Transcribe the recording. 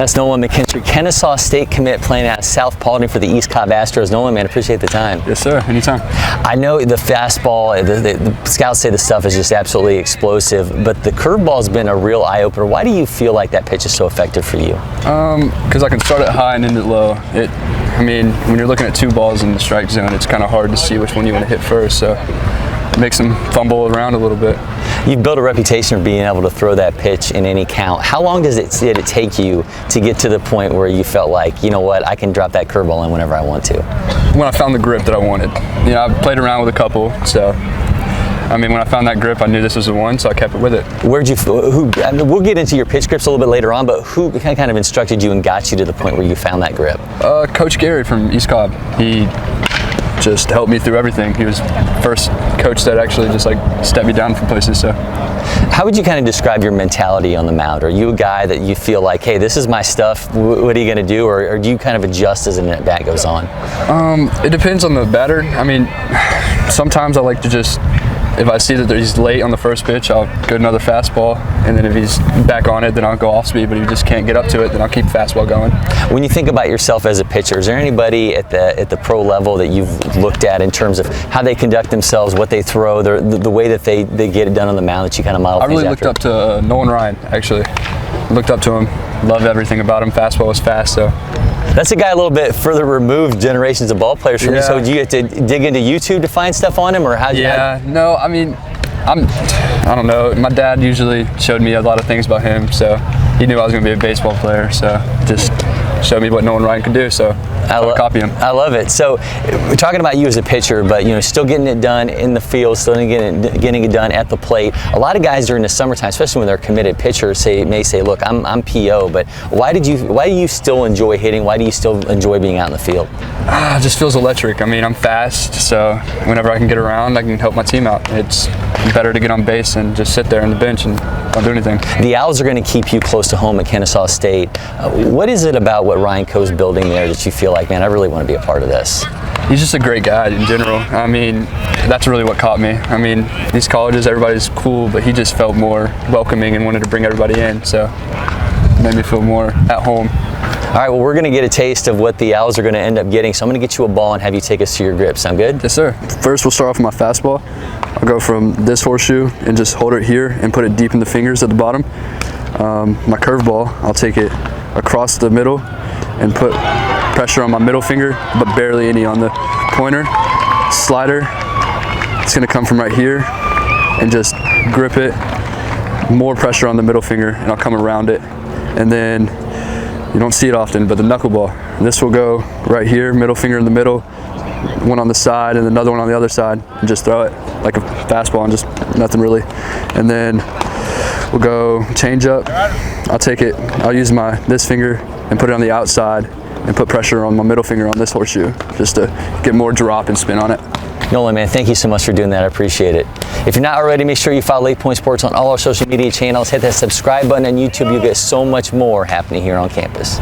That's Nolan McKinstry, Kennesaw State commit, playing out South Paulding for the East Cobb Astros. Nolan, man, appreciate the time. Yes, sir. Anytime. I know the fastball, the scouts say the stuff is just absolutely explosive, but the curveball's been a real eye-opener. Why do you feel like that pitch is so effective for you? Because I can start it high and end it low. I mean, when you're looking at two balls in the strike zone, it's kind of hard to see which one you want to hit first, so it makes them fumble around a little bit. You've built a reputation of being able to throw that pitch in any count. How long did it take you to get to the point where you felt like, you know what, I can drop that curveball in whenever I want to? When I found the grip that I wanted. You know, I played around with a couple, so I mean, when I found that grip, I knew this was the one, so I kept it with it. I mean, we'll get into your pitch grips a little bit later on, but who kind of instructed you and got you to the point where you found that grip? Coach Gary from East Cobb. He just helped me through everything. He was the first coach that actually just like stepped me down from places. So, how would you kind of describe your mentality on the mound? Are you a guy that you feel like, hey, this is my stuff, what are you going to do, or do you kind of adjust as the at-bat goes on? It depends on the batter. I mean, sometimes I like to just, if I see that he's late on the first pitch, I'll go another fastball, and then if he's back on it, then I'll go off speed, but if he just can't get up to it, then I'll keep fastball going. When you think about yourself as a pitcher, is there anybody at the pro level that you've looked at in terms of how they conduct themselves, what they throw, the way that they get it done on the mound that you kind of model? I really looked up to Nolan Ryan, actually. Looked up to him, loved everything about him. Fastball was fast, so. That's a guy a little bit further removed generations of ball players from you. So do you have to dig into YouTube to find stuff on him, or how? No, I mean, I don't know. My dad usually showed me a lot of things about him, so he knew I was going to be a baseball player. So just showed me what Nolan Ryan could do. So I'll copy him. I love it. So we're talking about you as a pitcher, but you know, still getting it done in the field, still getting it done at the plate. A lot of guys during the summertime, especially when they're committed pitchers, may say, "Look, I'm PO," but why do you still enjoy hitting? Why do you still enjoy being out in the field? It just feels electric. I mean, I'm fast, so whenever I can get around, I can help my team out. It's better to get on base and just sit there on the bench and don't do anything. The Owls are going to keep you close to home at Kennesaw State. What is it about what Ryan Coe's building there that you feel like, man, I really want to be a part of this? He's just a great guy in general. I mean, that's really what caught me. I mean, these colleges, everybody's cool, but he just felt more welcoming and wanted to bring everybody in, so it made me feel more at home. All right, well, we're going to get a taste of what the Owls are going to end up getting, so I'm going to get you a ball and have you take us to your grip. Sound good? Yes, sir. First, we'll start off with my fastball. I'll go from this horseshoe and just hold it here and put it deep in the fingers at the bottom. My curveball, I'll take it across the middle and put pressure on my middle finger, but barely any on the pointer. Slider, it's going to come from right here and just grip it. More pressure on the middle finger, and I'll come around it. And then, you don't see it often, but the knuckleball. This will go right here, middle finger in the middle, one on the side and another one on the other side, and just throw it like a fastball and just nothing really. And then we'll go change up. I'll use this finger and put it on the outside and put pressure on my middle finger on this horseshoe just to get more drop and spin on it. Nolan, man, thank you so much for doing that. I appreciate it. If you're not already, make sure you follow LakePoint Sports on all our social media channels. Hit that subscribe button on YouTube. You'll get so much more happening here on campus.